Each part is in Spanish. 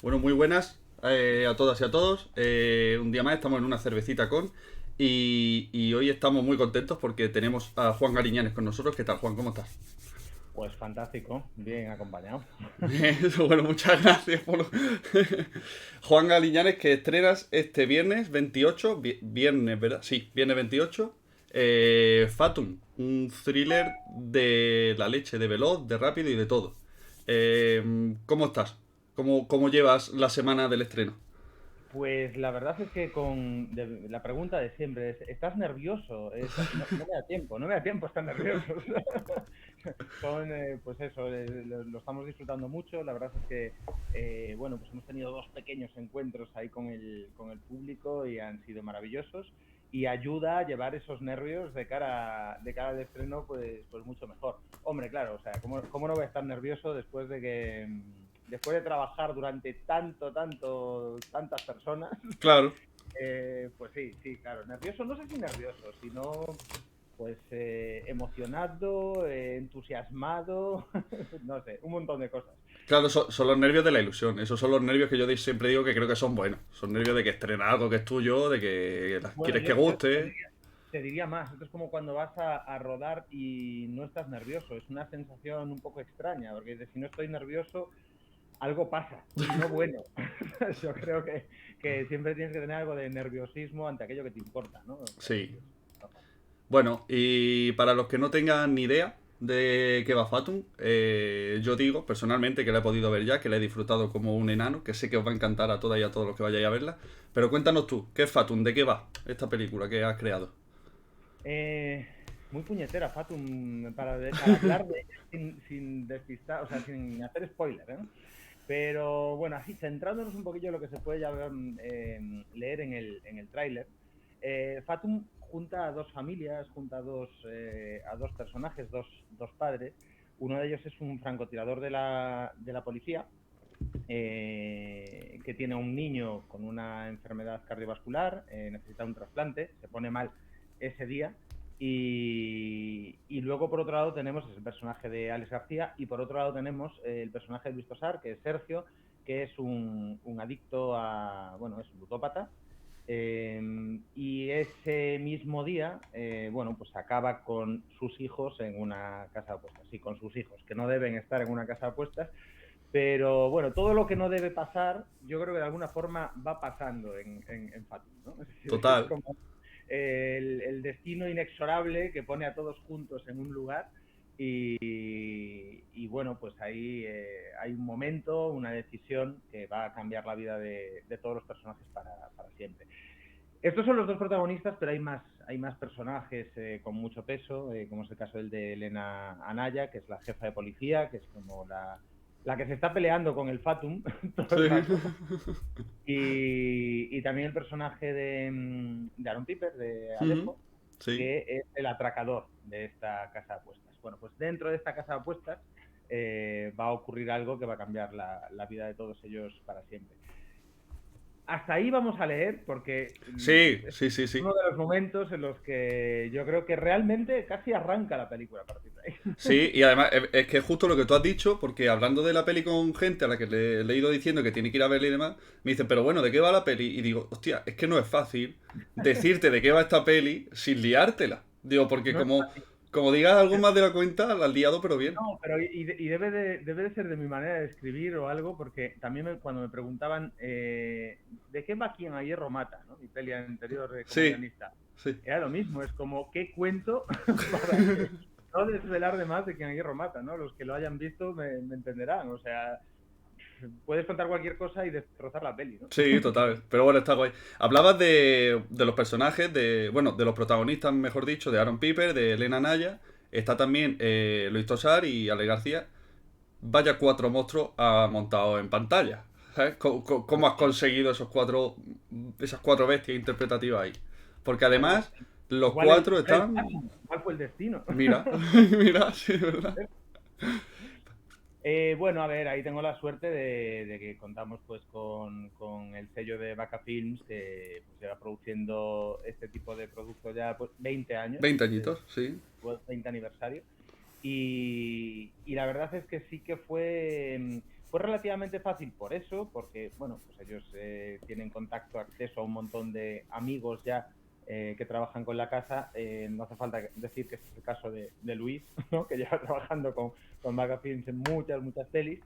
Bueno, muy buenas a todas y a todos. Un día más estamos en una cervecita con y hoy estamos muy contentos porque tenemos a Juan Gariñanes con nosotros. ¿Qué tal, Juan? ¿Cómo estás? Pues fantástico, bien acompañado. Bueno, muchas gracias por... Juan Gariñanes, que estrenas este viernes 28, viernes, ¿verdad? Sí, viernes 28. Fatum, un thriller de la leche, de veloz, de rápido y de todo. ¿Cómo estás? ¿Cómo llevas la semana del estreno? Pues la verdad es que la pregunta de siempre es, ¿estás nervioso? No me da tiempo, no me da tiempo estar nervioso. Pues eso, lo estamos disfrutando mucho. La verdad es que, bueno, pues hemos tenido dos pequeños encuentros ahí con el público y han sido maravillosos. Y ayuda a llevar esos nervios de cara al estreno, pues mucho mejor. Hombre, claro, o sea, ¿cómo no voy a estar nervioso después de trabajar durante tantas personas? Claro. Pues sí, claro, nervioso, no sé si nervioso, sino pues emocionado, entusiasmado, no sé, un montón de cosas. Claro, son los nervios de la ilusión. Esos son los nervios que yo siempre digo que creo que son buenos. Son nervios de que estrena algo que es tuyo, de que Bueno, quieres que yo guste. te diría más, esto es como cuando vas a rodar y no estás nervioso, es una sensación un poco extraña, porque si no estoy nervioso, algo pasa, y no bueno. Yo creo que siempre tienes que tener algo de nerviosismo ante aquello que te importa, ¿no? O sea, Sí. y es normal. Bueno, y para los que no tengan ni idea de qué va Fatum, yo digo personalmente que la he podido ver ya, que la he disfrutado como un enano, que sé que os va a encantar a todas y a todos los que vayáis a verla. Pero cuéntanos tú, ¿qué es Fatum? ¿De qué va esta película que has creado? Eh, Muy puñetera, Fatum, para hablar de ella sin despistar, o sea, sin hacer spoiler, ¿eh? Pero bueno, así centrándonos un poquillo en lo que se puede ya leer en el tráiler, Fatum junta a dos familias, junta a dos personajes, dos padres. Uno de ellos es un francotirador de la policía, que tiene un niño con una enfermedad cardiovascular, necesita un trasplante, se pone mal ese día. Y luego, por otro lado, tenemos el personaje de Alex García y por otro lado tenemos el personaje de Luis Tosar, que es Sergio, que es un adicto bueno, es un ludópata. Y ese mismo día, bueno, pues acaba con sus hijos en una casa de apuestas. Sí, con sus hijos, que no deben estar en una casa de apuestas, pero bueno, todo lo que no debe pasar, yo creo que de alguna forma va pasando en Fatum, ¿no? Es decir, es Total. como el destino inexorable que pone a todos juntos en un lugar y bueno, pues ahí hay un momento, una decisión que va a cambiar la vida de todos los personajes para siempre. Estos son los dos protagonistas, pero hay más personajes con mucho peso, como es el caso del de Elena Anaya, que es la jefa de policía, que es como la que se está peleando con el Fatum todo el Sí. rato. Y también el personaje de Aaron Piper, de Alejo, Sí. que es el atracador de esta casa de apuestas. Bueno, pues dentro de esta casa de apuestas va a ocurrir algo que va a cambiar la vida de todos ellos para siempre. Hasta ahí vamos a leer porque Sí, es sí, sí, sí. uno de los momentos en los que yo creo que realmente casi arranca la película a partir de ahí. Sí, y además es que es justo lo que tú has dicho, porque hablando de la peli con gente a la que le he ido diciendo que tiene que ir a verla y demás, me dicen, pero bueno, ¿de qué va la peli? Y digo, hostia, es que no es fácil decirte de qué va esta peli sin liártela. Digo, porque No es fácil. como digas algo más de la cuenta, la has liado, pero bien. No, pero debe de ser de mi manera de escribir o algo, porque también cuando me preguntaban ¿de qué va Quien a Hierro Mata? ¿No? Mi peli anterior como Sí, guionista. sí. Era lo mismo, es como, ¿qué cuento para que no desvelar de más de Quien a Hierro Mata? ¿No? Los que lo hayan visto me entenderán, o sea, puedes contar cualquier cosa y destrozar la peli, ¿no? Sí, total. Pero bueno, está guay. Hablabas de los personajes, bueno, de los protagonistas, mejor dicho, de Aaron Piper, de Elena Naya. Está también Luis Tosar y Ale García. Vaya cuatro monstruos ha montado en pantalla. ¿Sabes? ¿Cómo has conseguido esas cuatro bestias interpretativas ahí? Porque Bueno, pues además, los igual cuatro el están. karma, igual fue el destino. Mira, mira, sí, ¿verdad? Bueno, a ver, ahí tengo la suerte de que contamos pues con el sello de Vaca Films, que pues lleva produciendo este tipo de productos ya pues 20 años, 20 desde añitos, sí. el 20 aniversario. Y la verdad es que sí que fue fue relativamente fácil por eso, porque, bueno, pues ellos tienen contacto, acceso a un montón de amigos ya que trabajan con la casa. No hace falta decir que este es el caso de Luis, ¿no? Que lleva trabajando con Vaca Films en muchas pelis.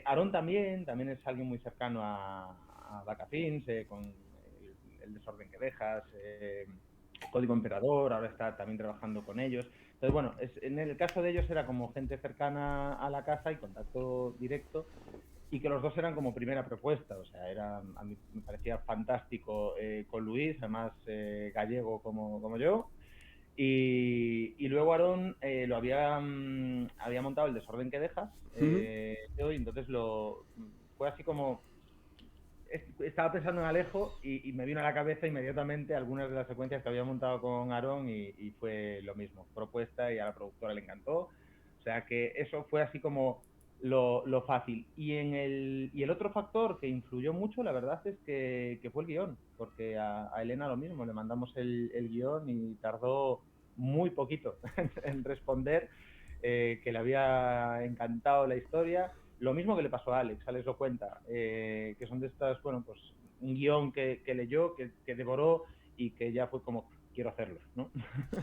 Aaron también es alguien muy cercano a Vaca Films, con el desorden que dejas, Código Emperador, ahora está también trabajando con ellos. Entonces, bueno, en el caso de ellos era como gente cercana a la casa y contacto directo, y que los dos eran como primera propuesta. O sea, a mí me parecía fantástico con Luis, además gallego como yo. Y luego Aarón había montado El desorden que dejas, y entonces fue así como estaba pensando en Alejo y me vino a la cabeza inmediatamente algunas de las secuencias que había montado con Aarón y fue lo mismo, propuesta, y a la productora le encantó. O sea que eso fue así como lo fácil. Y el otro factor que influyó mucho, la verdad, es que fue el guión, porque a Elena lo mismo, le mandamos el guión y tardó muy poquito en responder, que le había encantado la historia. Lo mismo que le pasó a Alex lo cuenta, que son de estas, bueno, pues un guión que leyó, que devoró y que ya fue como, quiero hacerlo, ¿no?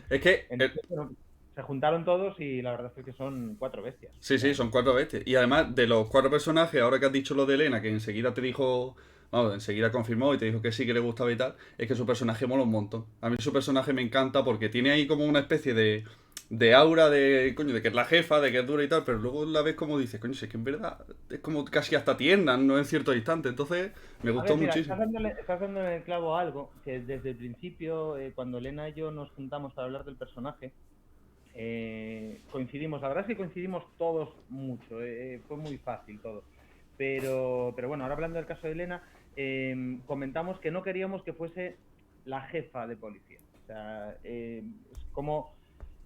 Es que Entonces, bueno, se juntaron todos y la verdad es que son 4 bestias. sí, O sí, sea, son 4 bestias. Y además, de los 4 personajes, ahora que has dicho lo de Elena, que enseguida te dijo, vamos, enseguida confirmó y te dijo que sí, que le gustaba y tal, es que su personaje mola un montón. A mí su personaje me encanta porque tiene ahí como una especie de aura de, coño, de que es la jefa, de que es dura y tal, pero luego la ves como dices, coño, si es que en verdad es como casi hasta tierna, ¿no? En cierto instante. Entonces, me a gustó ver, mira, muchísimo. estás dándole el clavo a algo que desde el principio, cuando Elena y yo nos juntamos para hablar del personaje, coincidimos. La verdad es que coincidimos todos mucho, fue muy fácil todo. Pero bueno, ahora hablando del caso de Elena, comentamos que no queríamos que fuese la jefa de policía. O sea, es como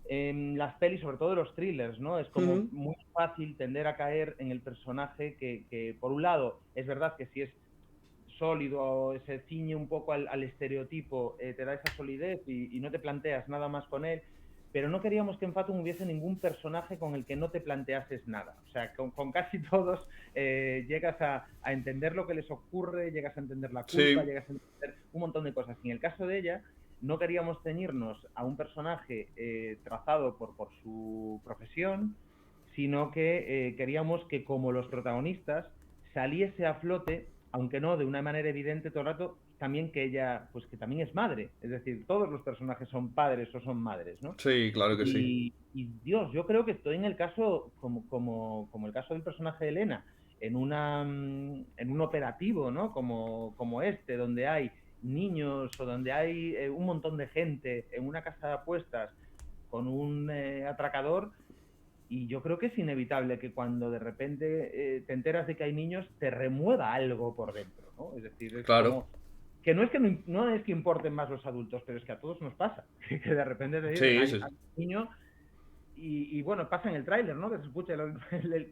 en las pelis, sobre todo los thrillers, ¿no? Es como Ujú. muy fácil tender a caer en el personaje que por un lado, es verdad que si es sólido, se ciñe un poco al estereotipo, te da esa solidez y no te planteas nada más con él, pero no queríamos que en Fatum hubiese ningún personaje con el que no te planteases nada. O sea, con casi todos llegas a entender lo que les ocurre, llegas a entender la culpa, Sí, llegas a entender un montón de cosas. Y en el caso de ella, no queríamos ceñirnos a un personaje trazado por su profesión, sino que queríamos que, como los protagonistas, saliese a flote, aunque no de una manera evidente todo el rato, también que ella, pues que también es madre. Es decir, todos los personajes son padres o son madres, ¿no? sí, claro que sí. Y Dios, yo creo que estoy en el caso, como el caso del personaje de Elena, en un operativo, ¿no? Como este, donde hay niños o donde hay un montón de gente en una casa de apuestas con un atracador. Y yo creo que es inevitable que cuando de repente te enteras de que hay niños, te remueva algo por dentro, ¿no? Es decir, es Claro. como que no es que importen más los adultos, pero es que a todos nos pasa, que de repente te dicen, Sí, hay sí. un niño y bueno, pasa en el tráiler, ¿no? Que se escucha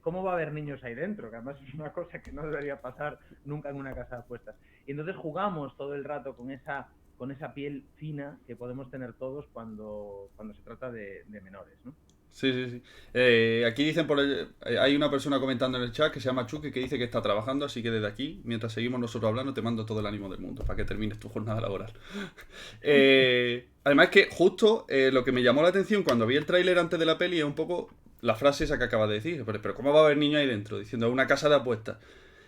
cómo va a haber niños ahí dentro, que además es una cosa que no debería pasar nunca en una casa de apuestas. Y entonces jugamos todo el rato con esa piel fina que podemos tener todos cuando se trata de menores, ¿no? Sí, sí, sí. Aquí dicen hay una persona comentando en el chat que se llama Chucky que dice que está trabajando, así que desde aquí, mientras seguimos nosotros hablando, te mando todo el ánimo del mundo para que termines tu jornada laboral. Además que justo lo que me llamó la atención cuando vi el tráiler antes de la peli es un poco la frase esa que acabas de decir, pero ¿cómo va a haber niños ahí dentro? Diciendo una casa de apuestas.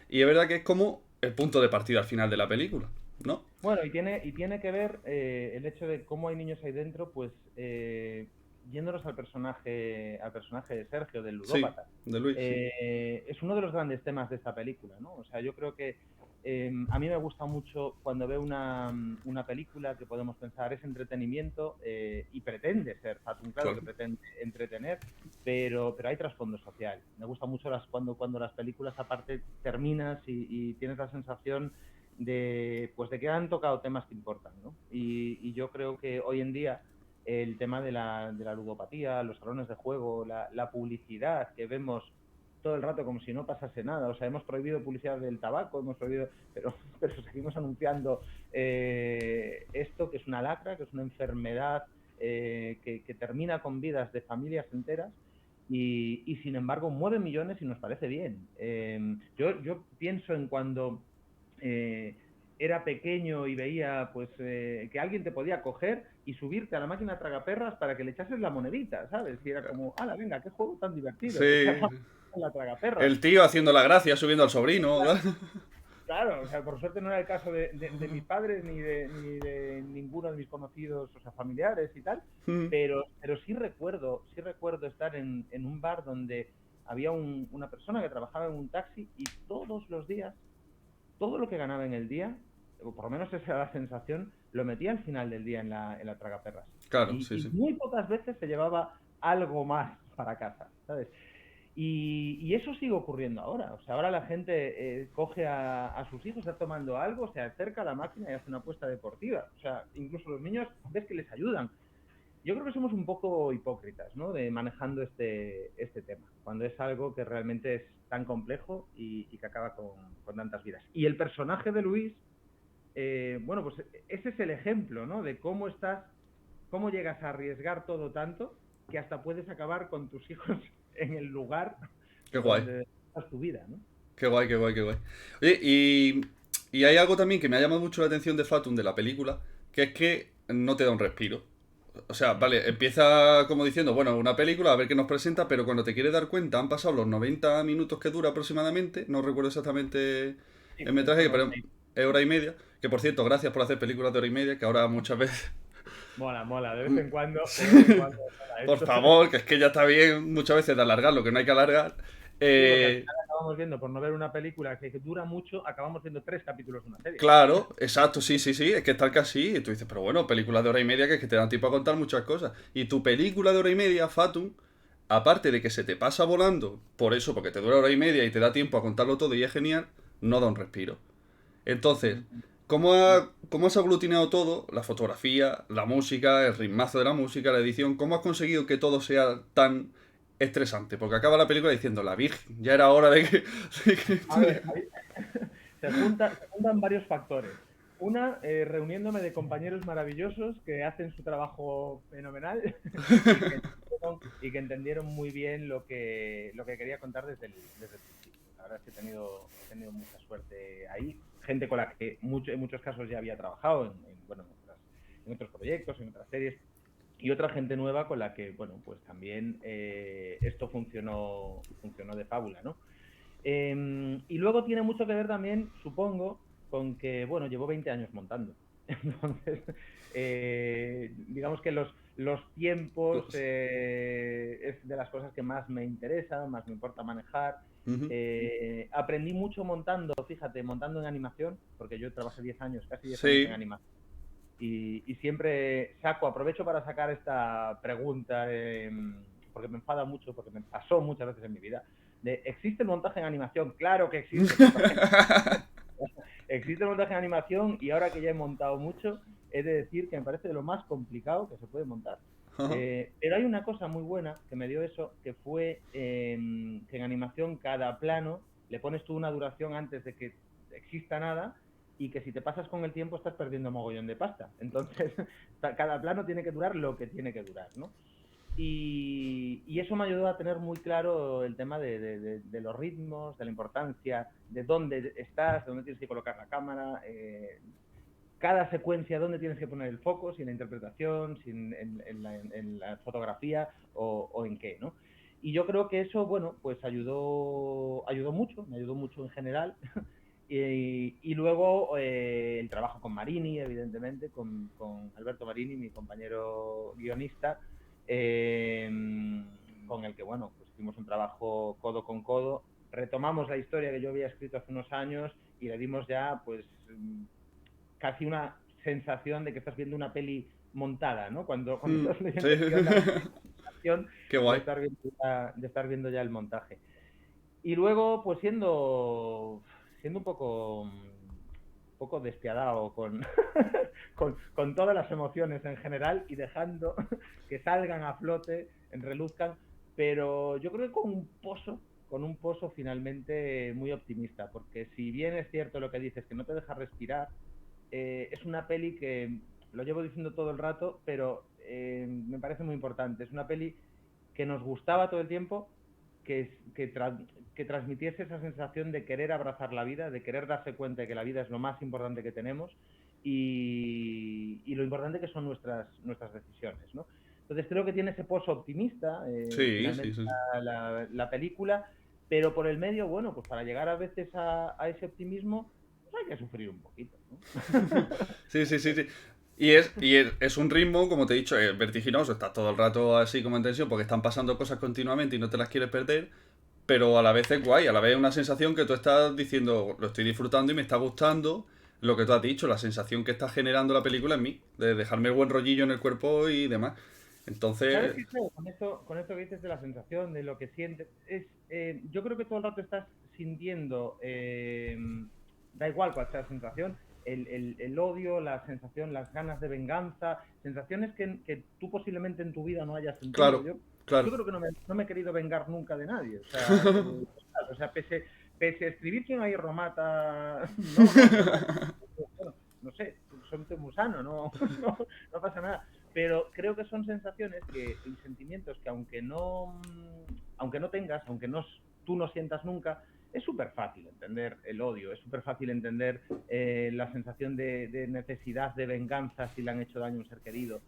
Y es verdad que es como el punto de partida al final de la película, ¿no? Bueno, y tiene que ver el hecho de cómo hay niños ahí dentro, pues yéndonos al personaje de Sergio, del Sí, ludópata. de Luis, sí. Es uno de los grandes temas de esta película, ¿no? O sea, yo creo que a mí me gusta mucho cuando veo una película que podemos pensar es entretenimiento y pretende ser Fatum, claro Claro. que pretende entretener, pero hay trasfondo social. Me gusta mucho cuando las películas aparte terminas y tienes la sensación pues de que han tocado temas que importan, ¿no? Y yo creo que hoy en día el tema de la ludopatía, los salones de juego, la publicidad que vemos todo el rato como si no pasase nada. O sea, hemos prohibido publicidad del tabaco, pero seguimos anunciando esto, que es una lacra, que es una enfermedad que termina con vidas de familias enteras. y sin embargo mueve millones y nos parece bien. Yo pienso en cuando era pequeño y veía pues que alguien te podía coger y subirte a la máquina tragaperras para que le echases la monedita, ¿sabes? Y era como, ¡hala, venga, qué juego tan divertido! Echar Sí. la tragaperras. El tío haciendo la gracia, subiendo al sobrino. Claro, o sea, por suerte no era el caso de mis padres ni de ninguno de mis conocidos, o sea, familiares y tal, pero sí recuerdo estar en un bar donde había una persona que trabajaba en un taxi y todos los días, todo lo que ganaba en el día, o por lo menos esa era la sensación, lo metía al final del día en la tragaperras. Claro, sí, Y sí. muy pocas veces se llevaba algo más para casa, ¿sabes? Y eso sigue ocurriendo ahora. O sea, ahora la gente coge a sus hijos, está tomando algo, se acerca a la máquina y hace una apuesta deportiva. O sea, incluso los niños ves que les ayudan. Yo creo que somos un poco hipócritas, ¿no? De manejando este tema, cuando es algo que realmente es tan complejo y que acaba con tantas vidas. Y el personaje de Luis, bueno, pues ese es el ejemplo, ¿no? De cómo llegas a arriesgar todo tanto que hasta puedes acabar con tus hijos en el lugar Qué guay. donde estás tu vida, ¿no? Qué guay, qué guay, qué guay. Oye, y hay algo también que me ha llamado mucho la atención de Fatum, de la película, que es que no te da un respiro. O sea, vale, empieza como diciendo, bueno, una película, a ver qué nos presenta, pero cuando te quieres dar cuenta, han pasado los 90 minutos que dura aproximadamente, no recuerdo exactamente Sí, el es metraje, hora pero y- es hora y media. Que por cierto, gracias por hacer películas de hora y media, que ahora muchas veces. Mola, mola, de vez en cuando mola Por esto. favor, que es que ya está bien muchas veces de alargar lo que no hay que alargar. Sí, porque al Eh, final acabamos viendo, por no ver una película que dura mucho, acabamos viendo 3 capítulos de una serie. Claro, exacto, sí, sí, sí, es que tal que así. Y tú dices, pero bueno, películas de hora y media que es que te dan tiempo a contar muchas cosas. Y tu película de hora y media, Fatum, aparte de que se te pasa volando, por eso, porque te dura hora y media y te da tiempo a contarlo todo y es genial, no da un respiro. Entonces, ¿cómo has aglutinado todo? La fotografía, la música, el ritmazo de la música, la edición. ¿Cómo has conseguido que todo sea tan estresante? Porque acaba la película diciendo, la Virgen, ya era hora de que... A ver, ahí se juntan varios factores. Una, reuniéndome de compañeros maravillosos que hacen su trabajo fenomenal y que entendieron muy bien lo que quería contar desde el principio. La verdad es que he tenido mucha suerte ahí. Gente con la que en muchos casos ya había trabajado bueno, en otros proyectos, en otras series. Y otra gente nueva con la que, bueno, pues también esto funcionó de fábula, ¿no? Y luego tiene mucho que ver también, supongo, con que, bueno, llevo 20 años montando. Entonces, digamos que los tiempos es de las cosas que más me interesan, más me importa manejar. Ujú. Aprendí mucho montando en animación, porque yo trabajé 10 años, casi 10 años en Sí, animación. Y siempre aprovecho para sacar esta pregunta, porque me enfada mucho, porque me pasó muchas veces en mi vida. ¿Existe el montaje en animación? Claro que existe el montaje. Existe el montaje en animación y ahora que ya he montado mucho, he de decir que me parece de lo más complicado que se puede montar. ajá, Pero hay una cosa muy buena que me dio eso, que fue que en animación cada plano le pones tú una duración antes de que exista nada y que si te pasas con el tiempo estás perdiendo mogollón de pasta. Entonces, cada plano tiene que durar lo que tiene que durar, ¿no? Y eso me ayudó a tener muy claro el tema de los ritmos, de la importancia, de dónde estás, de dónde tienes que colocar la cámara, cada secuencia, dónde tienes que poner el foco, si en la interpretación, si en la fotografía o en qué, ¿no? Y yo creo que eso, bueno, pues ayudó mucho, me ayudó mucho en general. Y luego el trabajo con Marini, evidentemente, con Alberto Marini, mi compañero guionista, eh, con el que, bueno, pues hicimos un trabajo codo con codo. Retomamos la historia que yo había escrito hace unos años y le dimos ya, pues, casi una sensación de que estás viendo una peli montada, ¿no? Cuando estás sí. leyendo el guión de la sensación Qué de guay. estar viendo ya el montaje. Y luego, pues siendo un poco despiadado con todas las emociones en general y dejando que salgan a flote, reluzcan, pero yo creo que con un pozo finalmente muy optimista, porque si bien es cierto lo que dices, que no te deja respirar, es una peli que, lo llevo diciendo todo el rato, pero me parece muy importante, es una peli que nos gustaba todo el tiempo, que transmitiese esa sensación de querer abrazar la vida, de querer darse cuenta de que la vida es lo más importante que tenemos y lo importante que son nuestras decisiones, ¿no? Entonces creo que tiene ese pozo optimista, Sí, sí, finalmente sí. la película, pero por el medio, bueno, pues para llegar a veces a ese optimismo, pues hay que sufrir un poquito, ¿no? Sí, sí, sí, sí. Y es un ritmo, como te he dicho, vertiginoso. Estás todo el rato así como en tensión porque están pasando cosas continuamente y no te las quieres perder. Pero a la vez es guay, a la vez es una sensación que tú estás diciendo, lo estoy disfrutando y me está gustando lo que tú has dicho, la sensación que está generando la película en mí, de dejarme el buen rollillo en el cuerpo y demás. ¿Sabes Entonces, qué creo? Con esto que dices de la sensación, de lo que sientes, yo creo que todo el rato estás sintiendo, da igual cuál sea la sensación, el odio, la sensación, las ganas de venganza, sensaciones que tú posiblemente en tu vida no hayas sentido. claro, Yo claro. creo que no me he querido vengar nunca de nadie. O sea, pese a escribir que hay Romata, no, bueno, no sé, son muy sano, no pasa nada, pero creo que son sensaciones y sentimientos que aunque no tengas, tú no sientas nunca, es súper fácil entender el odio, es súper fácil entender la sensación de necesidad de venganza si le han hecho daño a un ser querido.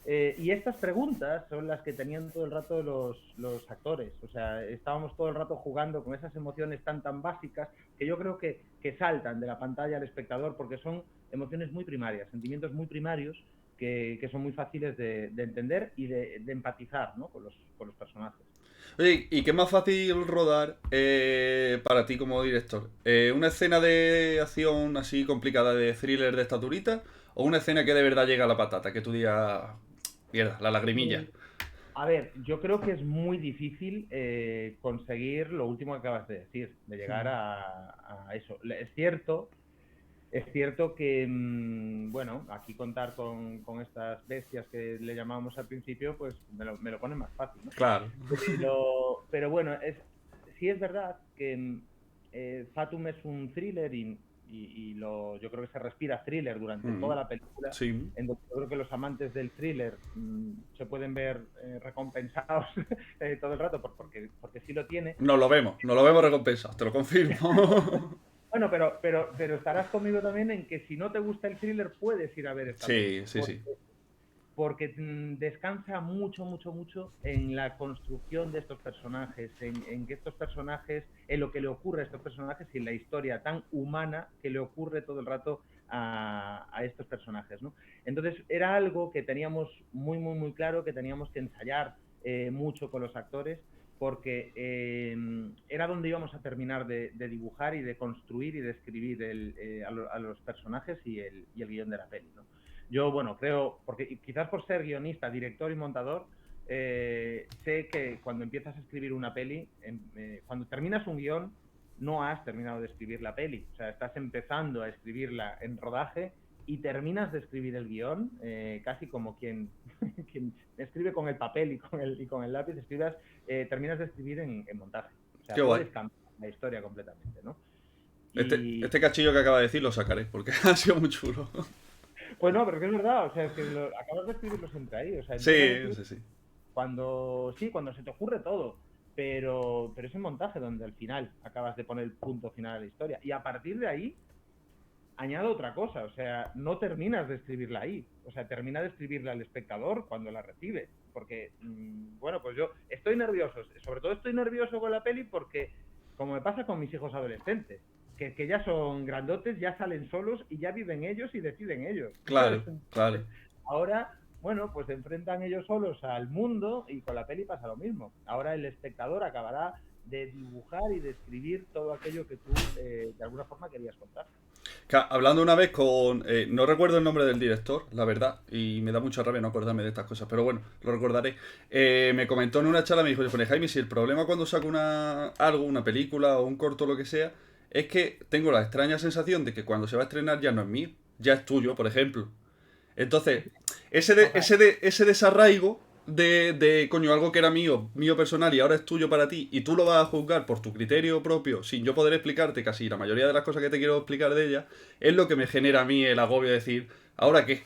Y estas preguntas son las que tenían todo el rato los actores. O sea, estábamos todo el rato jugando con esas emociones tan básicas que yo creo que saltan de la pantalla al espectador porque son emociones muy primarias, sentimientos muy primarios que son muy fáciles de entender y de empatizar, ¿no? con los personajes. Oye, ¿y qué es más fácil rodar para ti como director? ¿Una escena de acción así complicada de thriller de estaturita? ¿O una escena que de verdad llega a la patata? Que tú digas, mierda, la lagrimilla. A ver, yo creo que es muy difícil conseguir lo último que acabas de decir, de llegar a eso. Es cierto que, bueno, aquí contar con estas bestias que le llamábamos al principio, pues me lo pone más fácil, ¿no? Claro. Pero bueno, sí es verdad que Fatum es un thriller yo creo que se respira thriller durante toda Mm, la película. sí. Entonces, yo creo que los amantes del thriller se pueden ver recompensados todo el rato porque sí lo tiene. Nos lo vemos recompensado, te lo confirmo. Bueno, pero estarás conmigo también en que si no te gusta el thriller puedes ir a ver esta peli. Sí, sí, sí. Porque descansa mucho, mucho, mucho en la construcción de estos personajes, en que estos personajes, en lo que le ocurre a estos personajes y en la historia tan humana que le ocurre todo el rato a estos personajes, ¿no? Entonces era algo que teníamos muy, muy, muy claro, que teníamos que ensayar mucho con los actores, porque era donde íbamos a terminar de dibujar y de construir y de escribir a los personajes y el guión de la peli, ¿no? Yo, bueno, creo, porque quizás por ser guionista, director y montador, sé que cuando empiezas a escribir una peli, cuando terminas un guión, no has terminado de escribir la peli. O sea, estás empezando a escribirla en rodaje y terminas de escribir el guión casi como quien escribe con el papel y con el lápiz, terminas de escribir en montaje. O Qué sea, guay. puedes cambiar la historia completamente, ¿no? Este, Y, este cachillo que acaba de decir lo sacaré, porque ha sido muy chulo. pues no, pero que es verdad, o sea, es que acabas de escribirlo siempre ahí, o sea, empiezas a Sí, escribir sí, sí. cuando se te ocurre todo, pero es el montaje donde al final acabas de poner el punto final a la historia. Y a partir de ahí, añado otra cosa, o sea, no terminas de escribirla ahí, o sea, termina de escribirla al espectador cuando la recibe. Porque, bueno, pues yo estoy nervioso, sobre todo estoy nervioso con la peli porque, como me pasa con mis hijos adolescentes, que ya son grandotes, ya salen solos y ya viven ellos y deciden ellos, ¿sabes? Claro, claro. Ahora, bueno, pues se enfrentan ellos solos al mundo y con la peli pasa lo mismo. Ahora el espectador acabará de dibujar y de escribir todo aquello que tú de alguna forma querías contar. Hablando una vez con... no recuerdo el nombre del director, la verdad, y me da mucha rabia no acordarme de estas cosas, pero bueno, lo recordaré. Me comentó en una charla, me dijo, Jaime, si el problema cuando saco algo, una película o un corto, lo que sea, es que tengo la extraña sensación de que cuando se va a estrenar ya no es mío, ya es tuyo, por ejemplo. Entonces, Total. ese desarraigo coño, algo que era mío, mío personal y ahora es tuyo para ti, y tú lo vas a juzgar por tu criterio propio, sin yo poder explicarte casi la mayoría de las cosas que te quiero explicar de ella, es lo que me genera a mí el agobio de decir, ¿ahora qué?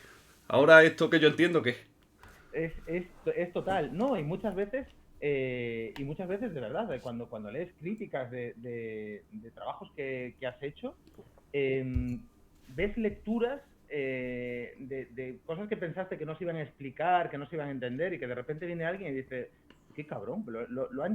¿Ahora esto que yo entiendo qué? es total. No, y muchas veces de verdad, cuando lees críticas de trabajos que has hecho, ves lecturas de cosas que pensaste que no se iban a explicar, que no se iban a entender, y que de repente viene alguien y dice, qué cabrón, lo han...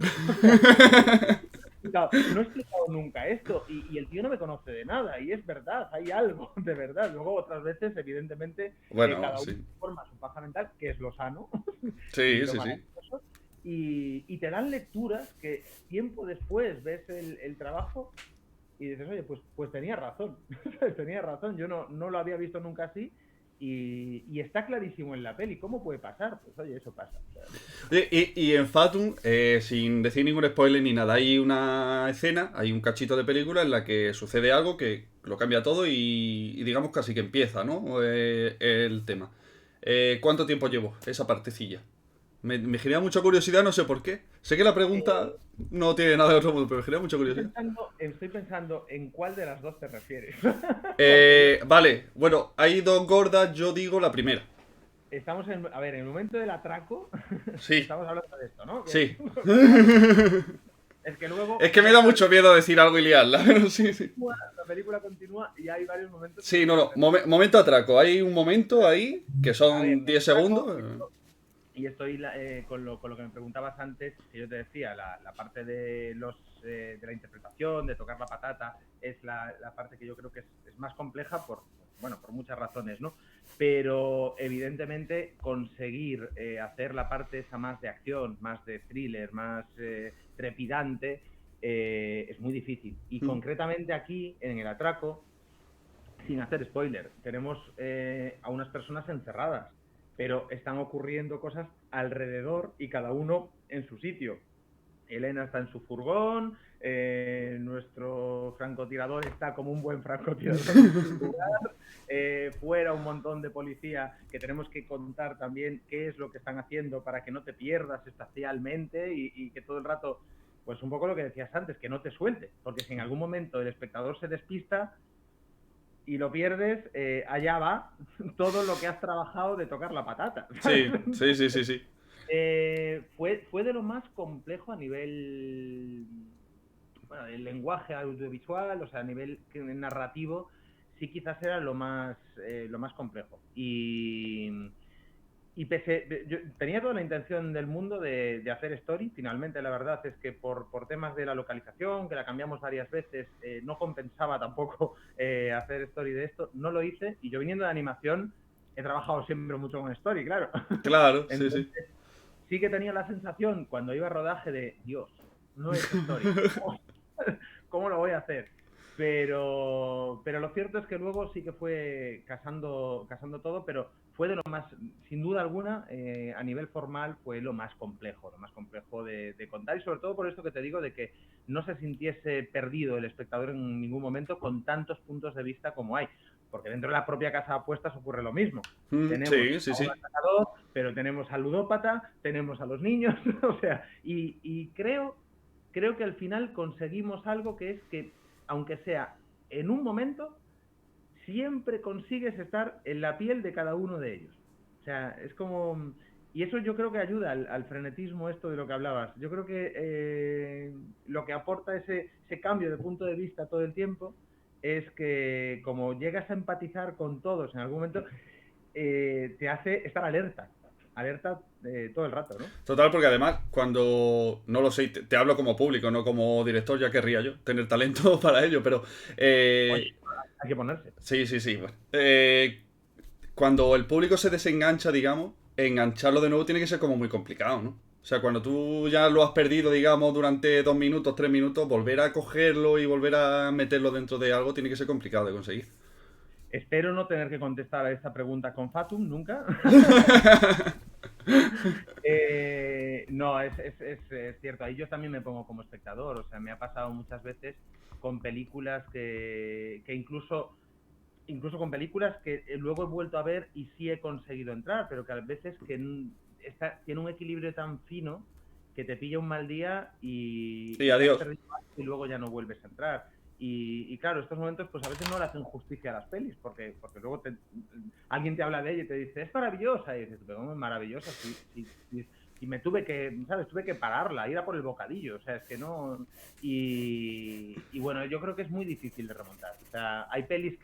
O sea, no he explicado nunca esto, y el tío no me conoce de nada, y es verdad, hay algo de verdad. Luego otras veces, evidentemente, Bueno, cada uno sí. forma su paja mental, que es lo sano y Sí, lo sí, sí. maravilloso, y te dan lecturas que tiempo después ves el trabajo y dices, oye, pues tenía razón, tenía razón, yo no lo había visto nunca así, y está clarísimo en la peli. ¿Cómo puede pasar? Pues oye, eso pasa. O sea, Y en Fatum, sin decir ningún spoiler ni nada, hay una escena, hay un cachito de película en la que sucede algo que lo cambia todo y digamos casi que empieza, ¿no? El tema. ¿Cuánto tiempo llevo esa partecilla? Me genera mucha curiosidad, no sé por qué. Sé que la pregunta no tiene nada de otro mundo, pero me genera mucha curiosidad. estoy pensando en cuál de las dos te refieres. Porque Vale, bueno, hay dos gordas, yo digo la primera. estamos a ver, en el momento del atraco, Sí, estamos hablando de esto, ¿no? sí. Vale. Es que Es luego que me da mucho miedo decir algo y liarla, pero sí, sí. la película continúa y hay varios momentos en Sí, los no, que no. Momento atraco. Hay un momento ahí que a ver, son el 10 atraco, segundos. y estoy con lo que me preguntabas antes, que yo te decía, la parte de la interpretación, de tocar la patata, es la parte que yo creo que es más compleja por muchas razones, ¿no? Pero evidentemente conseguir hacer la parte esa más de acción, más de thriller, más trepidante, es muy difícil. Y concretamente aquí, en el atraco, sin hacer spoiler, tenemos a unas personas encerradas, pero están ocurriendo cosas alrededor y cada uno en su sitio. Elena está en su furgón, nuestro francotirador está como un buen francotirador en su lugar, fuera un montón de policía que tenemos que contar también qué es lo que están haciendo para que no te pierdas espacialmente, y que todo el rato, pues un poco lo que decías antes, que no te suelte, porque si en algún momento el espectador se despista y lo pierdes, allá va todo lo que has trabajado de tocar la patata. ¿Sabes? Sí, sí, sí, sí, sí. Fue de lo más complejo a nivel, bueno, el lenguaje audiovisual, o sea, a nivel narrativo, sí quizás era lo más complejo. Y yo tenía toda la intención del mundo de hacer story. Finalmente, la verdad es que por temas de la localización, que la cambiamos varias veces, no compensaba tampoco hacer story de esto. No lo hice, y yo, viniendo de animación, he trabajado siempre mucho con story, claro. Claro, sí, Entonces, sí. sí que tenía la sensación cuando iba a rodaje de, Dios, no es story. ¿Cómo lo voy a hacer? Pero lo cierto es que luego sí que fue casando todo, pero fue de lo más, sin duda alguna, a nivel formal, fue lo más complejo de contar, y sobre todo por esto que te digo, de que no se sintiese perdido el espectador en ningún momento con tantos puntos de vista como hay, porque dentro de la propia casa de apuestas ocurre lo mismo. Tenemos Sí, sí, a un sí. atacador, pero tenemos al ludópata, tenemos a los niños, o sea, y creo que al final conseguimos algo que es que, aunque sea en un momento, siempre consigues estar en la piel de cada uno de ellos. O sea, es como... Y eso yo creo que ayuda al frenetismo, esto de lo que hablabas. Yo creo que lo que aporta ese cambio de punto de vista todo el tiempo es que, como llegas a empatizar con todos en algún momento, te hace estar alerta todo el rato, ¿no? Total, porque además, cuando. No lo sé, te hablo como público, no como director, ya querría yo tener talento para ello, pero. Oye, hay que ponerse. Sí, sí, sí. Bueno. Cuando el público se desengancha, digamos, engancharlo de nuevo tiene que ser como muy complicado, ¿no? O sea, cuando tú ya lo has perdido, digamos, durante 2 minutos, 3 minutos, volver a cogerlo y volver a meterlo dentro de algo tiene que ser complicado de conseguir. Espero no tener que contestar a esta pregunta con Fatum nunca. No, es cierto. Ahí yo también me pongo como espectador. O sea, me ha pasado muchas veces con películas que incluso con películas que luego he vuelto a ver y sí he conseguido entrar, pero que a veces que tiene un equilibrio tan fino que te pilla un mal día y Y ya has adiós. perdido algo y luego ya no vuelves a entrar. Y claro, estos momentos pues a veces no le hacen justicia a las pelis, porque luego alguien te habla de ella y te dice, es maravillosa, y dices, pero ¿cómo es maravillosa? Si me tuve que, ¿sabes? Tuve que pararla, ir a por el bocadillo, o sea, es que no... Y bueno, yo creo que es muy difícil de remontar. O sea, hay pelis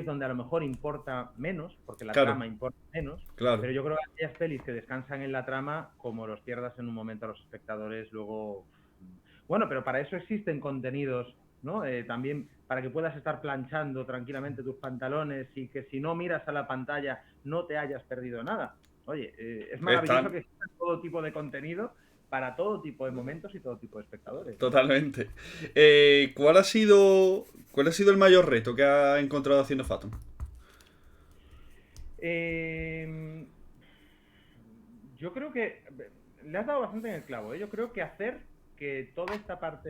donde a lo mejor importa menos, porque la Claro, trama importa menos, claro. pero yo creo que aquellas pelis que descansan en la trama, como los pierdas en un momento a los espectadores, luego... Bueno, pero para eso existen contenidos, ¿no? También para que puedas estar planchando tranquilamente tus pantalones y que si no miras a la pantalla no te hayas perdido nada. Oye, es maravilloso Están que exista todo tipo de contenido para todo tipo de momentos y todo tipo de espectadores, ¿no? totalmente. ¿Cuál ha sido el mayor reto que ha encontrado haciendo Fathom? Eh, yo creo que le has dado bastante en el clavo, ¿eh? Yo creo que hacer que toda esta parte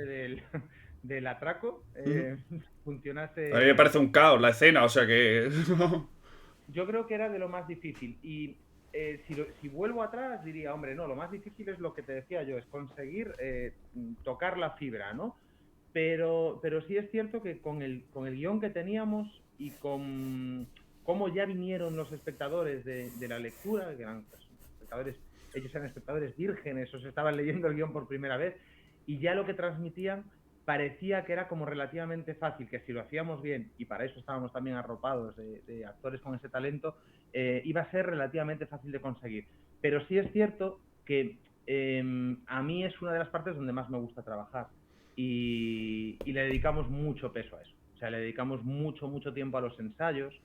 del atraco A mí me funcionase. parece un caos la escena, o sea que... Yo creo que era de lo más difícil. Y si vuelvo atrás, diría, hombre, no, lo más difícil es lo que te decía yo, es conseguir tocar la fibra, ¿no? Pero sí es cierto que con el guión que teníamos y con cómo ya vinieron los espectadores de la lectura, que eran pues, espectadores, ellos eran espectadores vírgenes o se estaban leyendo el guión por primera vez, y ya lo que transmitían parecía que era como relativamente fácil, que si lo hacíamos bien, y para eso estábamos también arropados de actores con ese talento, iba a ser relativamente fácil de conseguir. Pero sí es cierto que a mí es una de las partes donde más me gusta trabajar y le dedicamos mucho peso a eso. O sea, le dedicamos mucho, mucho tiempo a los ensayos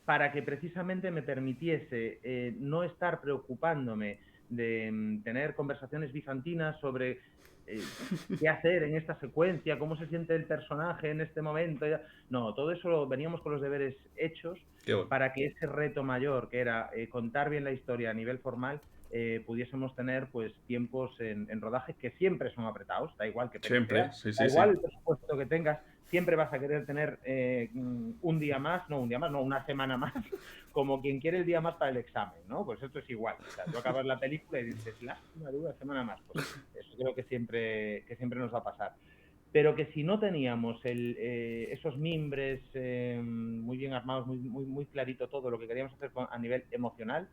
para que precisamente me permitiese no estar preocupándome de tener conversaciones bizantinas sobre qué hacer en esta secuencia, cómo se siente el personaje en este momento. No, todo eso veníamos con los deberes hechos Qué bueno. para que ese reto mayor, que era contar bien la historia a nivel formal, pudiésemos tener pues tiempos en rodaje que siempre son apretados, da igual qué peli Siempre, sea, sí, da sí, sí. igual el presupuesto que tengas, siempre vas a querer tener un día más, no, una semana más, como quien quiere el día más para el examen, ¿no? Pues esto es igual. O sea, tú acabas la película y dices, lástima de una semana más. Pues eso creo que siempre nos va a pasar. Pero que si no teníamos esos mimbres muy bien armados, muy clarito todo lo que queríamos hacer a nivel emocional,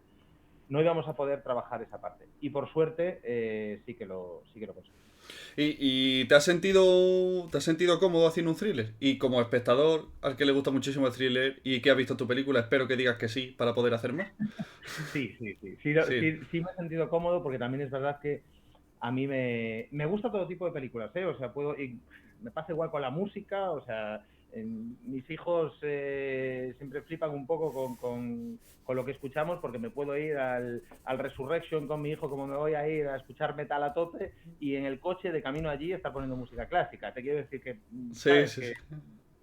no íbamos a poder trabajar esa parte. Y por suerte sí que lo conseguimos. ¿Y te has sentido cómodo haciendo un thriller? Y como espectador al que le gusta muchísimo el thriller y que ha visto tu película, espero que digas que sí para poder hacer más. Sí, sí, sí. Sí, Sí me he sentido cómodo porque también es verdad que a mí me gusta todo tipo de películas, ¿eh? O sea, me pasa igual con la música, o sea, mis hijos siempre flipan un poco con lo que escuchamos porque me puedo ir al Resurrection con mi hijo como me voy a ir a escuchar metal a tope y en el coche de camino allí estar poniendo música clásica. Te quiero decir que, sí, ¿sabes? sí, sí.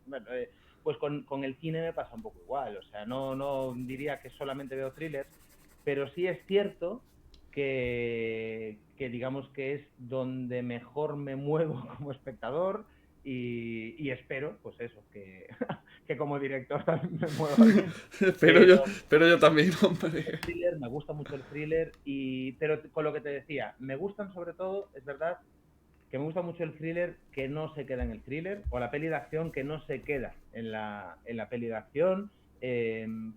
Bueno, pues con el cine me pasa un poco igual, o sea, no diría que solamente veo thrillers, pero sí es cierto que digamos que es donde mejor me muevo como espectador y espero, pues eso, que como director también me mueva bien. pero, yo, Pero pero yo también, hombre. el thriller, me gusta mucho el thriller, pero con lo que te decía, me gustan sobre todo, es verdad, que me gusta mucho el thriller que no se queda en el thriller o la peli de acción que no se queda en la peli de acción,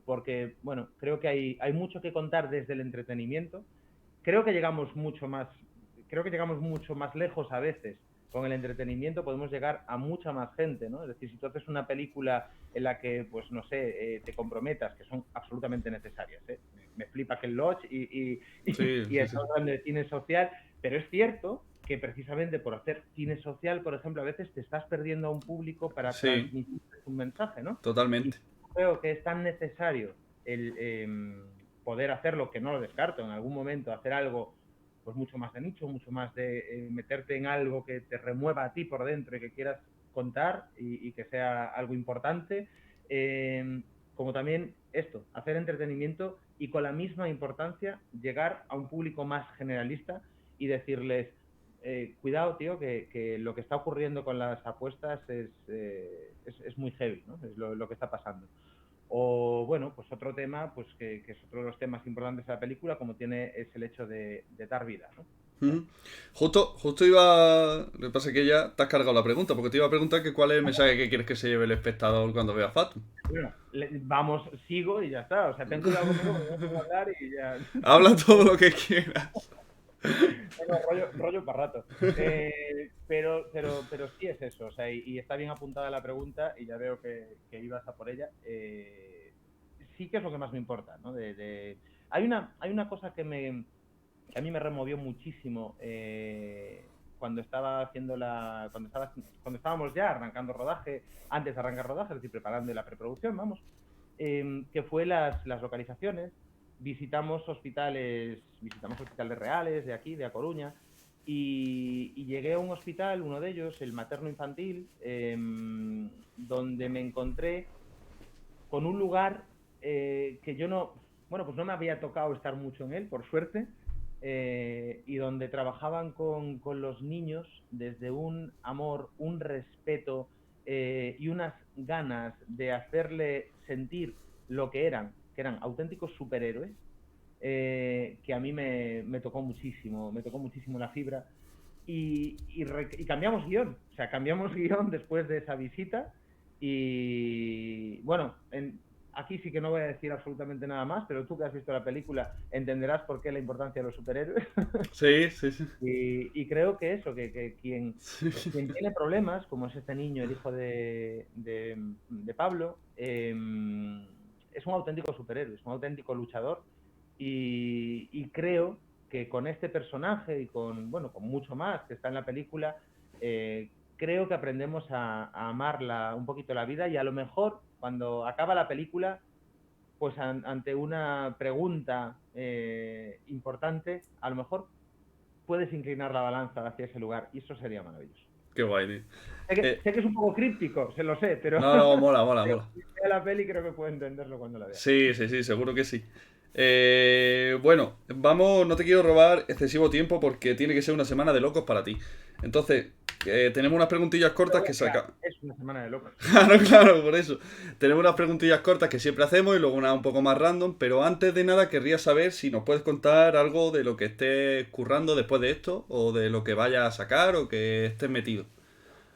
porque, bueno, creo que hay mucho que contar desde el entretenimiento. Creo que llegamos mucho más, creo que llegamos mucho más lejos a veces. Con el entretenimiento podemos llegar a mucha más gente, ¿no? Es decir, si tú haces una película en la que, pues no sé, te comprometas, que son absolutamente necesarias, ¿eh? Me flipa que el Lodge Sí, y sí, sí. estamos hablando de cine social, pero es cierto que precisamente por hacer cine social, por ejemplo, a veces te estás perdiendo a un público para Sí, transmitir un mensaje, ¿no? Y totalmente. creo que es tan necesario el poder hacerlo, que no lo descarto, en algún momento hacer algo pues mucho más de nicho, mucho más de meterte en algo que te remueva a ti por dentro y que quieras contar y que sea algo importante. Como también esto, hacer entretenimiento y con la misma importancia llegar a un público más generalista y decirles, cuidado, tío, que lo que está ocurriendo con las apuestas es muy heavy, ¿no? Es lo que está pasando. O bueno, pues otro tema, pues que es otro de los temas importantes de la película, como es el hecho de dar vida, ¿no? Ujú. Justo iba. Lo que pasa es que ya te has cargado la pregunta, porque te iba a preguntar que cuál es el mensaje que quieres que se lleve el espectador cuando vea Fatum. Bueno, vamos, sigo y ya está. O sea, ten cuidado conmigo porque no puedo hablar y ya. Habla todo lo que quieras. Tengo rollo para rato. Pero sí es eso. O sea, y está bien apuntada la pregunta y ya veo que ibas a por ella. Sí que es lo que más me importa, ¿no? Hay una cosa que a mí me removió muchísimo cuando estaba cuando estábamos ya arrancando rodaje, antes de arrancar rodaje, es decir, preparando la preproducción, vamos, que fue las localizaciones. Visitamos hospitales reales de aquí, de A Coruña, y llegué a un hospital, uno de ellos, el materno-infantil, donde me encontré con un lugar que yo no, bueno, pues no me había tocado estar mucho en él, por suerte, y donde trabajaban con los niños desde un amor, un respeto y unas ganas de hacerle sentir lo que eran auténticos superhéroes, que a mí me tocó muchísimo la fibra. Y cambiamos guión, o sea, cambiamos guión después de esa visita. Y bueno, aquí sí que no voy a decir absolutamente nada más, pero tú que has visto la película entenderás por qué la importancia de los superhéroes. Sí, sí, sí. Y creo que eso, que Sí. quien tiene problemas, como es este niño, el hijo de Pablo, es un auténtico superhéroe, es un auténtico luchador. Y creo que con este personaje y bueno, con mucho más que está en la película, creo que aprendemos a amar un poquito la vida, y a lo mejor cuando acaba la película, pues ante una pregunta importante, a lo mejor puedes inclinar la balanza hacia ese lugar, y eso sería maravilloso. Qué guay, tío. Sé que, Eh, sé que es un poco críptico, se lo sé, pero no, no, mola, mola, pero mola. si vea la peli creo que puedo entenderlo cuando la vea. Sí, sí, sí, seguro que sí. Bueno, vamos, no te quiero robar excesivo tiempo porque tiene que ser una semana de locos para ti. Entonces, tenemos unas preguntillas cortas que Mira, saca. es una semana de locos. Claro, claro, por eso. Tenemos unas preguntillas cortas que siempre hacemos y luego una un poco más random, pero antes de nada querría saber si nos puedes contar algo de lo que estés currando después de esto, o de lo que vayas a sacar o que estés metido.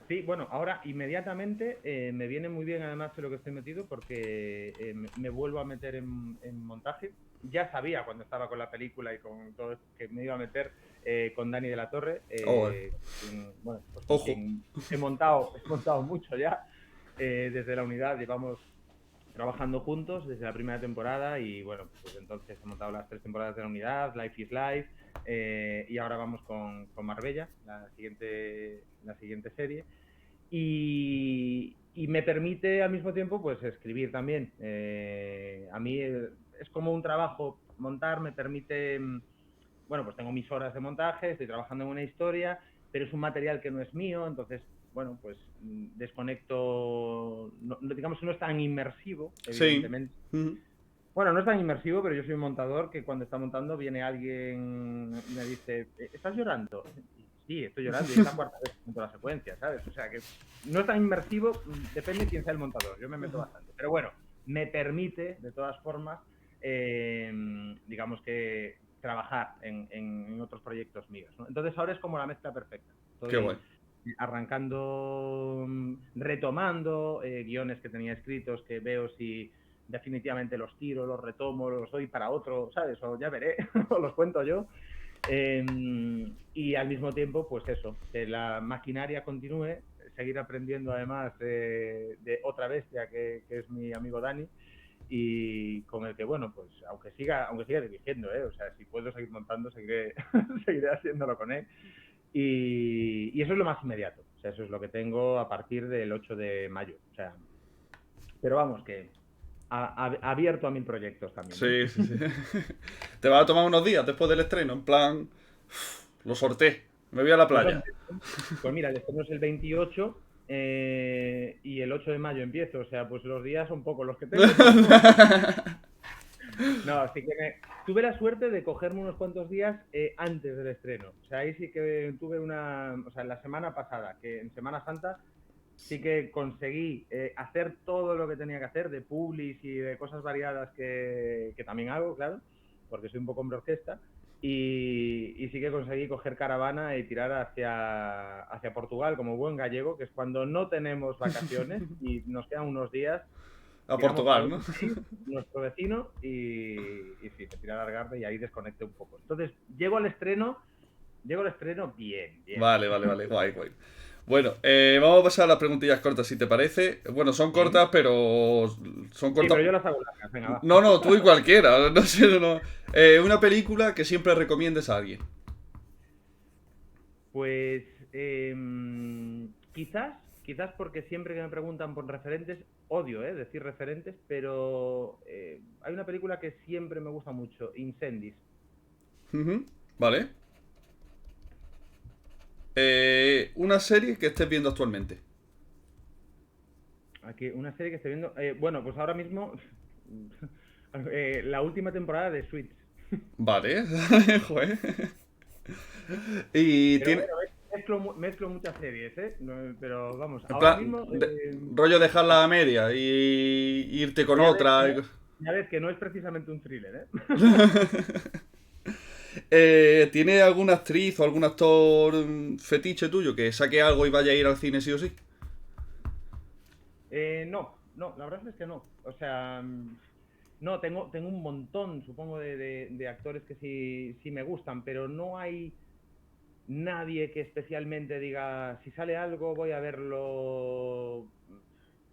Sí, bueno, ahora inmediatamente me viene muy bien además de lo que estoy metido, porque me vuelvo a meter en montaje. Ya sabía cuando estaba con la película y con todo esto que me iba a meter con Dani de la Torre, Oh, bueno, pues con ojo. quien he montado mucho ya. Desde la unidad llevamos trabajando juntos desde la primera temporada, y bueno, pues entonces he montado las 3 temporadas de la unidad, Life is Life, y ahora vamos con Marbella, la siguiente serie. Y me permite al mismo tiempo pues escribir también. A mí es como un trabajo, montar me permite, bueno, pues tengo mis horas de montaje, estoy trabajando en una historia, pero es un material que no es mío, entonces, bueno, pues desconecto, digamos que no es tan inmersivo, Sí. evidentemente. Ujú. Bueno, no es tan inmersivo, pero yo soy un montador que cuando está montando viene alguien y me dice, ¿estás llorando? Y sí, estoy llorando, y es la cuarta vez que monto la secuencia, ¿sabes? O sea que no es tan inmersivo, depende de quién sea el montador, yo me meto bastante. Pero bueno, me permite, de todas formas, digamos que trabajar en otros proyectos míos, ¿no? Entonces ahora es como la mezcla perfecta. Qué guay. Estoy arrancando, retomando guiones que tenía escritos, que veo si definitivamente los tiro, los retomo, los doy para otro, ¿sabes? O ya veré, o los cuento yo. Y al mismo tiempo, pues eso, que la maquinaria continúe, seguir aprendiendo además de otra bestia que es mi amigo Dani, y con el que, bueno, pues aunque siga dirigiendo, o sea, si puedo seguir montando, seguiré, seguiré haciéndolo con él. Y eso es lo más inmediato, o sea, eso es lo que tengo a partir del 8 de mayo, o sea, pero vamos, que abierto a 1000 proyectos también, ¿eh? Sí, sí, sí. Te vas a tomar unos días después del estreno, en plan. Lo sorté. Me voy a la playa. Pues mira, el estreno es el 28 y el 8 de mayo empiezo, o sea, pues los días son pocos los que tengo, pero no, así que tuve la suerte de cogerme unos cuantos días antes del estreno, o sea, ahí sí que tuve o sea, la semana pasada, que en Semana Santa sí que conseguí hacer todo lo que tenía que hacer de publis y de cosas variadas que también hago, claro, porque soy un poco hombre orquesta. Y sí que conseguí coger caravana y tirar hacia Portugal como buen gallego, que es cuando no tenemos vacaciones y nos quedan unos días, A tiramos para Portugal, otro ¿no? país, nuestro vecino, y sí, me tiré a Algarve y ahí desconecté un poco. Entonces, llego al estreno bien, bien. Vale, vale, vale, guay, guay. Bueno, vamos a pasar a las preguntillas cortas, si te parece. Bueno, son Sí, cortas, pero son sí, cortas. pero yo las hago largas, venga, va. No, no, tú y cualquiera, no sé, no. Una película que siempre recomiendes a alguien. Pues quizás porque siempre que me preguntan por referentes, odio decir referentes, pero hay una película que siempre me gusta mucho, Incendies. Ujú, vale. Una serie que estés viendo actualmente. Aquí, una serie que estoy viendo. Bueno, pues ahora mismo la última temporada de Suits. Vale, joder. Y Pero tiene. bueno, mezclo muchas series, ¿eh? Pero vamos, En ahora plan, mismo rollo dejarla a media y irte con ya ves, otra. ya ves que no es precisamente un thriller, ¿eh? ¿Tiene alguna actriz o algún actor fetiche tuyo que saque algo y vaya a ir al cine sí o sí? No, no, la verdad es que no. O sea, no, tengo un montón, supongo, de actores que sí me gustan, pero no hay nadie que especialmente diga, si sale algo voy a verlo.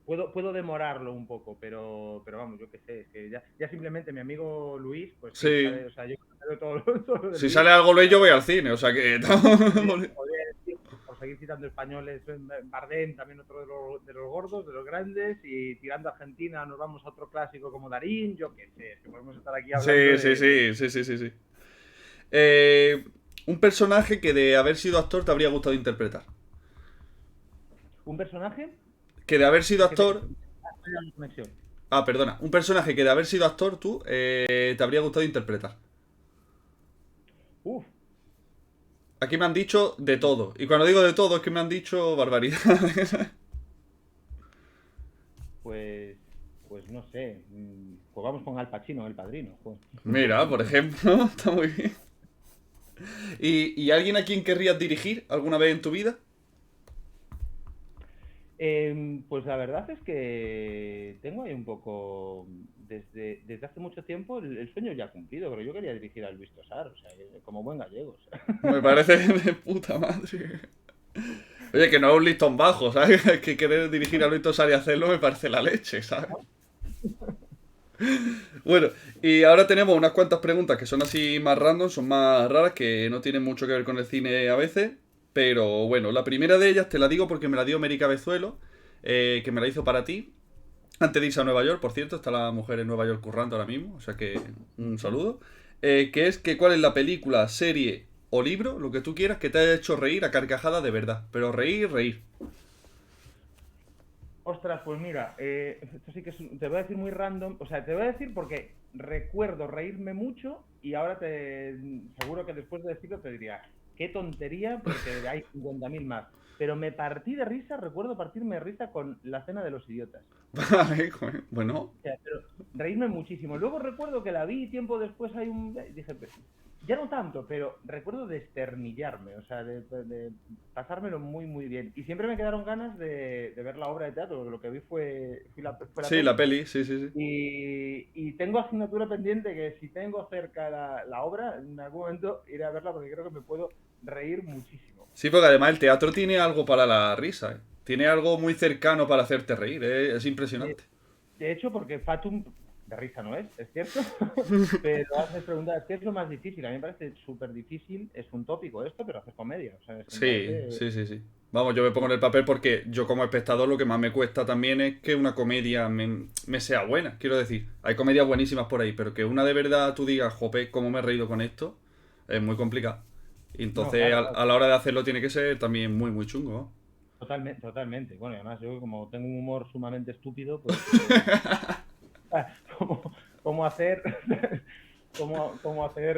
Puedo demorarlo un poco, pero vamos, yo qué sé, es que ya simplemente mi amigo Luis, pues sí, Sí. sale, o sea, yo creo todo, todo lo de Si Luis. sale algo Luis, yo voy al cine, o sea que. Podría decir, por seguir citando españoles, Bardem, también otro de los gordos, de los grandes, y tirando a Argentina nos vamos a otro clásico como Darín, yo qué sé, es que podemos estar aquí hablando Sí, sí, de sí, sí, sí, sí, sí. Eh, un personaje que de haber sido actor te habría gustado interpretar. un personaje Que de haber sido que te actor. la conexión. Ah, perdona. Un personaje que de haber sido actor tú te habría gustado interpretar. Uf, Aquí me han dicho de todo. Y cuando digo de todo es que me han dicho barbaridades. pues, pues no sé, pues vamos con Al Pacino, El Padrino. Joder. Mira, por ejemplo, está muy bien. ¿Y alguien a quien querrías dirigir alguna vez en tu vida? Pues la verdad es que tengo ahí un poco, desde hace mucho tiempo, el sueño ya cumplido, pero yo quería dirigir a Luis Tosar, o sea, como buen gallego. O sea. Me parece de puta madre. Oye, que no es un listón bajo, ¿sabes? Que querer dirigir a Luis Tosar y hacerlo me parece la leche, ¿sabes? Bueno, y ahora tenemos unas cuantas preguntas que son así más random, son más raras, que no tienen mucho que ver con el cine a veces. Pero bueno, la primera de ellas te la digo porque me la dio Mary Cabezuelo, que me la hizo para ti. Antes de irse a Nueva York, por cierto, está la mujer en Nueva York currando ahora mismo, o sea que un saludo. Que es que cuál es la película, serie o libro, lo que tú quieras, que te haya hecho reír a carcajadas de verdad. Pero reír, reír. Ostras, pues mira, esto sí que te voy a decir muy random, o sea, te voy a decir porque recuerdo reírme mucho y ahora seguro que después de decirlo te diría, qué tontería, porque hay 50.000 más. Pero me partí de risa, recuerdo partirme de risa con La Cena de los Idiotas. Vale, joder, bueno. O sea, pero reírme muchísimo. Luego recuerdo que la vi tiempo después hay un... Dije, ya no tanto, pero recuerdo desternillarme, o sea, de pasármelo muy, muy bien. Y siempre me quedaron ganas de ver la obra de teatro, porque lo que vi fue la Sí, la peli. peli, sí, sí, sí. Y tengo asignatura pendiente que si tengo cerca la obra, en algún momento iré a verla porque creo que me puedo reír muchísimo. Sí, porque además el teatro tiene algo para la risa, ¿eh? Tiene algo muy cercano para hacerte reír, ¿eh? Es De, impresionante. de hecho, porque Fatum, de risa no es cierto, pero haces preguntas, ¿qué es lo más difícil? A mí me parece súper difícil, es un tópico esto, pero haces comedia, o sea, me Sí, parece... sí, sí, sí. Vamos, yo me pongo en el papel porque yo como espectador lo que más me cuesta también es que una comedia me sea buena. Quiero decir, hay comedias buenísimas por ahí, pero que una de verdad tú digas, jope, cómo me he reído con esto, es muy complicado. Y No, entonces claro, a claro, la hora de hacerlo tiene que ser también muy, muy chungo, ¿no? totalmente, totalmente. Bueno, y además yo como tengo un humor sumamente estúpido, pues cómo, cómo hacer cómo hacer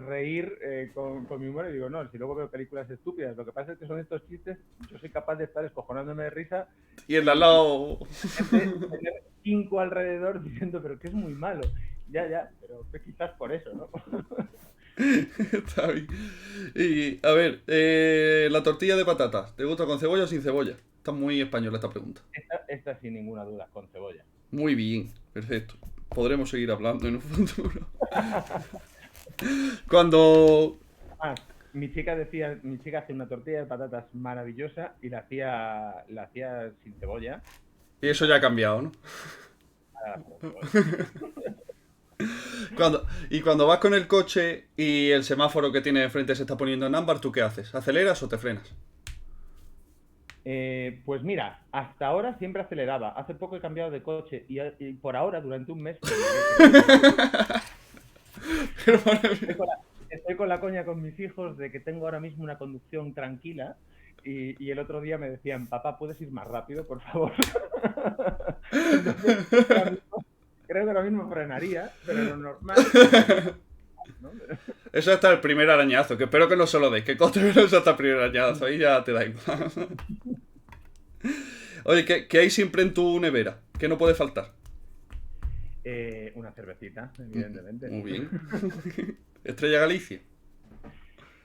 reír con mi humor y digo, no, si luego veo películas estúpidas, lo que pasa es que son estos chistes, yo soy capaz de estar escojonándome de risa Y el de al y lado. tener 5 alrededor diciendo, pero que es muy malo. Ya, pero quizás por eso, ¿no? Está bien. Y, a ver, la tortilla de patatas, ¿te gusta con cebolla o sin cebolla? Está muy española esta pregunta. Esta sin ninguna duda, con cebolla. Muy bien, perfecto. Podremos seguir hablando en un futuro. Cuando... Ah, mi chica hace una tortilla de patatas maravillosa y la hacía sin cebolla. Y eso ya ha cambiado, ¿no? Ah, con cebolla. Y cuando vas con el coche y el semáforo que tiene enfrente se está poniendo en ámbar, ¿tú qué haces? ¿Aceleras o te frenas? Pues mira, hasta ahora siempre aceleraba. Hace poco he cambiado de coche y por ahora, durante un mes, Pero, madre estoy mía. con estoy con la coña con mis hijos de que tengo ahora mismo una conducción tranquila y el otro día me decían, papá, ¿puedes ir más rápido, por favor? Entonces, creo que ahora mismo frenaría, pero lo normal es, ¿no? Eso hasta el primer arañazo, que espero que no se lo des, que coste, pero eso hasta el primer arañazo, ahí ya te da igual. Oye, ¿qué hay siempre en tu nevera? ¿Qué no puede faltar? Una cervecita, evidentemente. Muy bien. Estrella Galicia.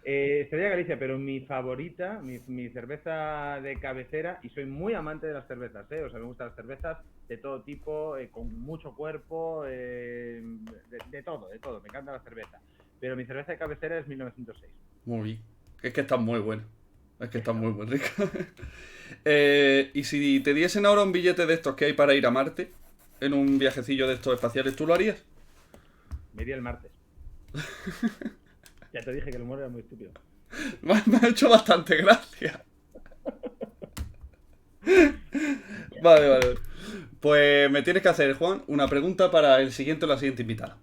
Estrella Galicia, pero mi favorita, mi cerveza de cabecera, y soy muy amante de las cervezas, ¿eh? O sea, me gustan las cervezas de todo tipo, con mucho cuerpo, de todo, me encanta la cerveza. Pero mi cerveza de cabecera es 1906. Muy bien. Es que está muy buena. Es que está muy, muy rica. Y si te diesen ahora un billete de estos que hay para ir a Marte, en un viajecillo de estos espaciales, ¿tú lo harías? Me iría el martes. Ya te dije que el humor era muy estúpido. Me ha hecho bastante gracia. Vale, vale. Pues me tienes que hacer, Juan, una pregunta para el siguiente o la siguiente invitada.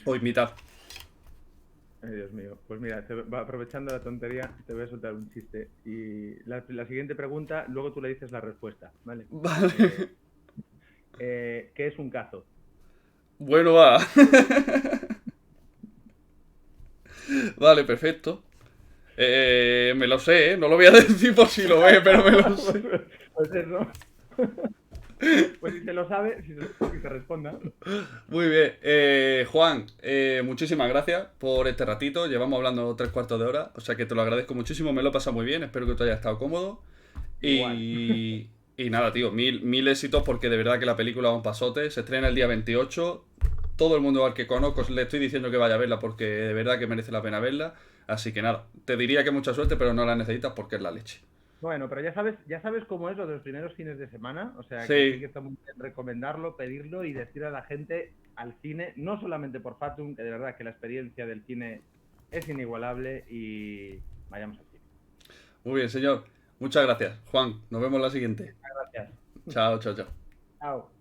O invitada. Ay, Dios mío. Pues mira, aprovechando la tontería, te voy a soltar un chiste. Y la siguiente pregunta, luego tú le dices la respuesta, ¿vale? Vale. ¿Qué es un cazo? Bueno, va. Vale, perfecto. Me lo sé, ¿eh? No lo voy a decir por si lo ve, pero me lo sé. Pues eso. Pues si se lo sabe, que se responda. Muy bien. Juan, muchísimas gracias por este ratito. Llevamos hablando 3 cuartos de hora, o sea que te lo agradezco muchísimo. Me lo he pasado muy bien. Espero que tú hayas estado cómodo. Igual. Y nada, tío, mil éxitos porque de verdad que la película es un pasote. Se estrena el día 28. Todo el mundo al que conozco le estoy diciendo que vaya a verla porque de verdad que merece la pena verla. Así que nada, te diría que mucha suerte, pero no la necesitas porque es la leche. Bueno, pero ya sabes cómo es lo de los primeros fines de semana. O sea, que sí Sí, que está muy bien recomendarlo, pedirlo y decir a la gente al cine, no solamente por Fatum, que de verdad que la experiencia del cine es inigualable y vayamos al cine. muy bien, señor. Muchas gracias. Juan, nos vemos la siguiente. Gracias. Chao, chao, chao. Chao.